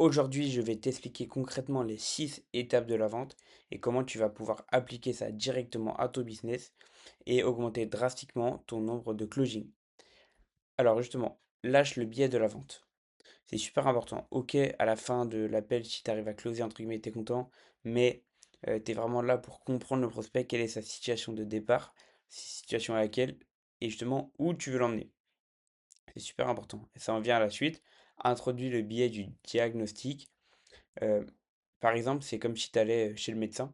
Aujourd'hui, je vais t'expliquer concrètement les 6 étapes de la vente et comment tu vas pouvoir appliquer ça directement à ton business et augmenter drastiquement ton nombre de closing. Alors justement, lâche le biais de la vente. C'est super important. Ok, à la fin de l'appel, si tu arrives à closer, entre guillemets, t'es content, mais tu es vraiment là pour comprendre le prospect, quelle est sa situation de départ, situation à laquelle, et justement où tu veux l'emmener. C'est super important. Et ça en vient à la suite. Introduis le biais du diagnostic. Euh, Par exemple, c'est comme si tu allais chez le médecin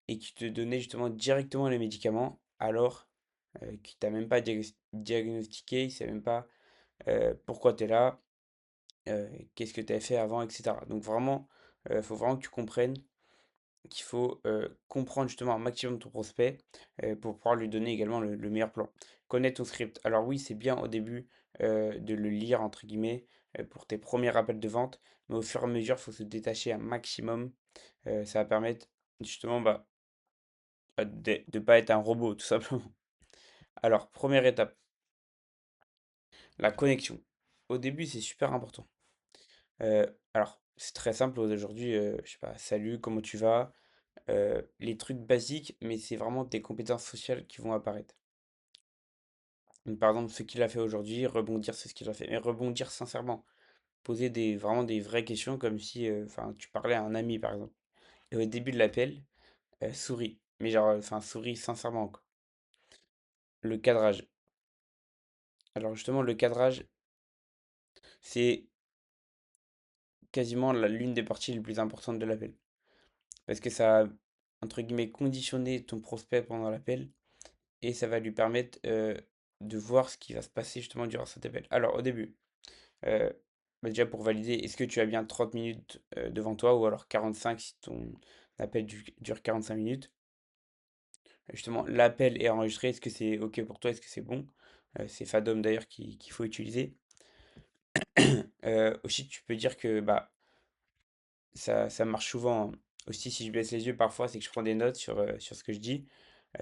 et qu'il te donnait justement directement les médicaments alors qu'il t'a même pas diagnostiqué, il sait même pas pourquoi tu es là, qu'est-ce que tu as fait avant, etc. Donc vraiment, il faut vraiment que tu comprennes qu'il faut comprendre justement un maximum ton prospect pour pouvoir lui donner également le meilleur plan. Connaître ton script. Alors oui, c'est bien au début de le lire, entre guillemets, pour tes premiers rappels de vente, mais au fur et à mesure, il faut se détacher un maximum. Ça va permettre justement de ne pas être un robot, tout simplement. Alors, première étape, la connexion. Au début, c'est super important. Alors, c'est très simple aujourd'hui, je sais pas, salut, comment tu vas? Les trucs basiques, mais c'est vraiment tes compétences sociales qui vont apparaître. Donc, par exemple, ce qu'il a fait aujourd'hui, rebondir sur ce qu'il a fait, mais rebondir sincèrement. Poser vraiment des vraies questions comme si enfin, tu parlais à un ami, par exemple. Et au début de l'appel, souris. Mais genre, enfin, souris sincèrement, quoi. Le cadrage. Alors justement, le cadrage, c'est quasiment l'une des parties les plus importantes de l'appel. Parce que ça va, entre guillemets, conditionner ton prospect pendant l'appel et ça va lui permettre de voir ce qui va se passer justement durant cet appel. Alors au début, euh, bah, déjà pour valider, est-ce que tu as bien 30 minutes devant toi ou alors 45 si ton appel dure 45 minutes? Justement, l'appel est enregistré, est-ce que c'est OK pour toi? Est-ce que c'est bon? C'est Fadom d'ailleurs qu'il faut utiliser. Aussi, tu peux dire que bah, ça marche souvent, hein. Aussi, si je baisse les yeux parfois, c'est que je prends des notes sur ce que je dis.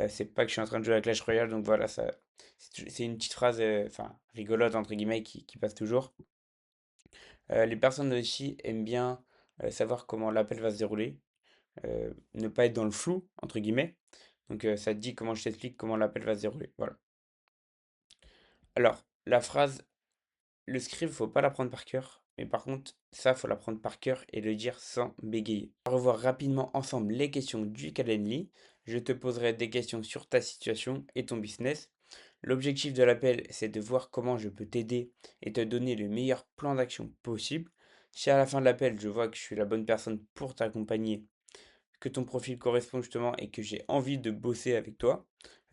C'est pas que je suis en train de jouer à Clash Royale, donc voilà, c'est une petite phrase, enfin, rigolote, entre guillemets, qui passe toujours. Les personnes aussi aiment bien savoir comment l'appel va se dérouler, ne pas être dans le flou, entre guillemets. Donc ça te dit comment je t'explique comment l'appel va se dérouler. Voilà. Alors, la phrase, le script, faut pas l'apprendre par cœur, mais par contre, ça, faut l'apprendre par cœur et le dire sans bégayer. On va revoir rapidement ensemble les questions du Calendly. Je te poserai des questions sur ta situation et ton business. L'objectif de l'appel, c'est de voir comment je peux t'aider et te donner le meilleur plan d'action possible. Si à la fin de l'appel, je vois que je suis la bonne personne pour t'accompagner, que ton profil correspond justement et que j'ai envie de bosser avec toi,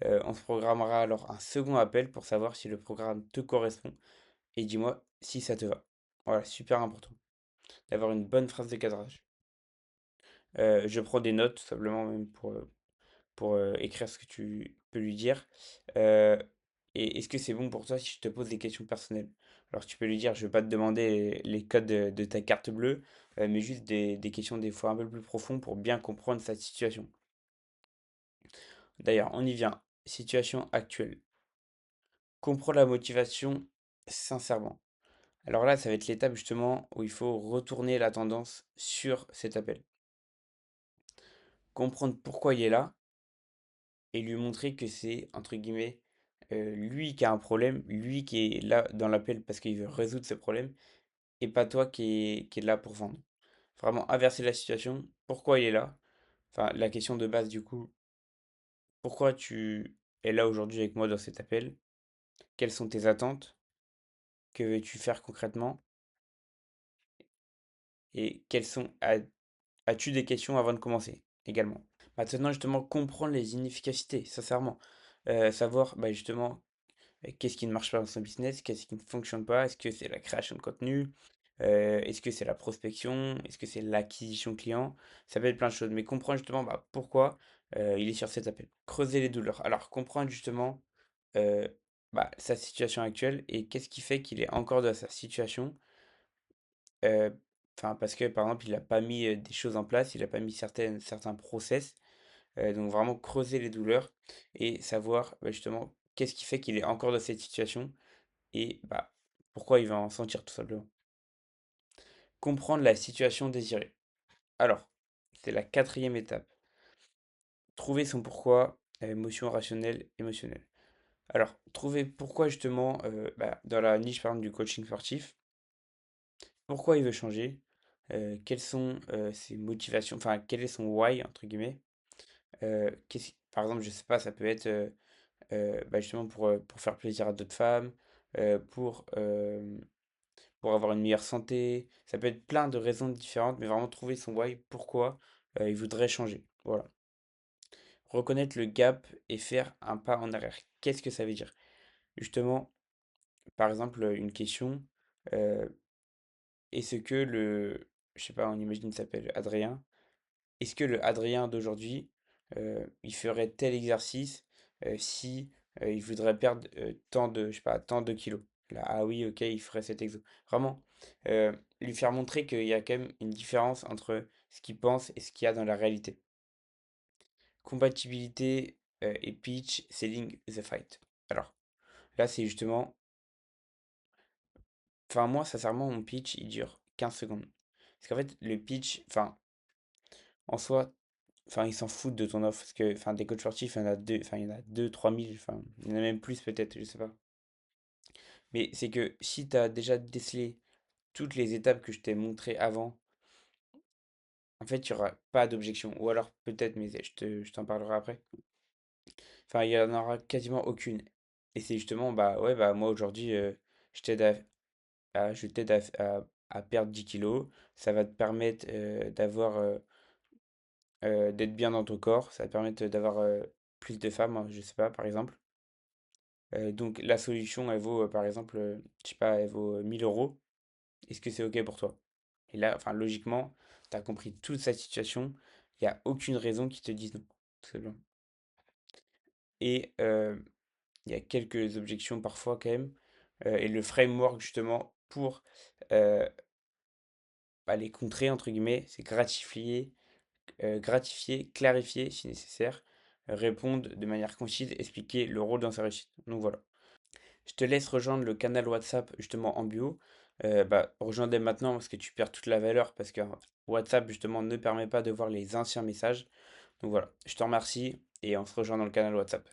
on se programmera alors un second appel pour savoir si le programme te correspond et dis-moi si ça te va. Voilà, super important d'avoir une bonne phrase de cadrage. Je prends des notes, tout simplement, même pour écrire ce que tu peux lui dire. Euh, et est-ce que c'est bon pour toi si je te pose des questions personnelles? Alors tu peux lui dire, je ne vais pas te demander les codes de ta carte bleue, mais juste des questions des fois un peu plus profondes pour bien comprendre sa situation. D'ailleurs, on y vient. Situation actuelle. Comprends la motivation sincèrement. Alors là, ça va être l'étape justement où il faut retourner la tendance sur cet appel. Comprendre pourquoi il est là et lui montrer que c'est, entre guillemets, lui qui a un problème, lui qui est là dans l'appel parce qu'il veut résoudre ce problème et pas toi qui est là pour vendre. Vraiment inverser la situation. Pourquoi il est là? Enfin, la question de base du coup, pourquoi tu es là aujourd'hui avec moi dans cet appel? Quelles sont tes attentes? Que veux-tu faire concrètement? Et as-tu des questions avant de commencer également? Maintenant, justement, comprendre les inefficacités, sincèrement. Savoir, bah, justement, qu'est-ce qui ne marche pas dans son business, qu'est-ce qui ne fonctionne pas, est-ce que c'est la création de contenu, est-ce que c'est la prospection, est-ce que c'est l'acquisition client, ça peut être plein de choses, mais comprendre justement bah, pourquoi il est sur cet appel. Creuser les douleurs. Alors, comprendre justement euh, bah, sa situation actuelle et qu'est-ce qui fait qu'il est encore dans sa situation. euh, Enfin, parce que par exemple, il n'a pas mis des choses en place, il n'a pas mis certains process. Donc vraiment creuser les douleurs et savoir bah, justement qu'est-ce qui fait qu'il est encore dans cette situation et bah, pourquoi il va en sentir tout simplement. comprendre la situation désirée. Alors, c'est la quatrième étape. Trouver son pourquoi, émotion rationnelle, émotionnelle. Alors, trouver pourquoi justement, dans la niche par exemple du coaching sportif, pourquoi il veut changer, quelles sont ses motivations, enfin quel est son why entre guillemets. Par exemple, je sais pas, ça peut être justement pour faire plaisir à d'autres femmes, pour, pour avoir une meilleure santé. Ça peut être plein de raisons différentes, mais vraiment trouver son why, pourquoi il voudrait changer. Voilà. Reconnaître le gap et faire un pas en arrière. Qu'est-ce que ça veut dire? Justement, par exemple, une question, euh, est-ce que je sais pas, on imagine qu'il s'appelle Adrien, est-ce que le Adrien d'aujourd'hui, il ferait tel exercice si il voudrait perdre tant de, je sais pas, tant de kilos? Là, ah oui, ok, il ferait cet exo. Vraiment, lui faire montrer qu'il y a quand même une différence entre ce qu'il pense et ce qu'il y a dans la réalité. Compatibilité et pitch, selling the fight. Alors, là, c'est justement, enfin, moi, sincèrement, mon pitch, il dure 15 secondes. Parce qu'en fait, le pitch, enfin, en soi, enfin, ils s'en foutent de ton offre. Parce que, enfin, des coachs sportifs, il y en a deux, enfin, il y en a 2, 3 000, enfin, il y en a même plus peut-être, je sais pas. Mais c'est que si tu as déjà décelé toutes les étapes que je t'ai montrées avant, en fait, il n'y aura pas d'objection. Ou alors, peut-être, mais je t'en parlerai après. Enfin, il n'y en aura quasiment aucune. Et c'est justement, bah ouais, bah moi aujourd'hui, je t'aide je t'aide à perdre 10 kilos. Ça va te permettre d'être bien dans ton corps. Ça va te permettre d'avoir plus de femmes, hein, je sais pas, par exemple. Donc la solution, elle vaut, par exemple, je sais pas, elle vaut 1 000 euros. Est-ce que c'est OK pour toi? Et là, enfin, logiquement, tu as compris toute cette situation. Il n'y a aucune raison qui te dise non. C'est bien. Et il y a quelques objections parfois quand même. Et le framework, justement, pour euh, les contrer, entre guillemets, c'est gratifier, clarifier si nécessaire, répondre de manière concise, expliquer le rôle dans sa réussite. Donc voilà. Je te laisse rejoindre le canal WhatsApp justement en bio. Rejoins-les maintenant parce que tu perds toute la valeur parce que WhatsApp justement ne permet pas de voir les anciens messages. Donc voilà, je te remercie et on se rejoint dans le canal WhatsApp.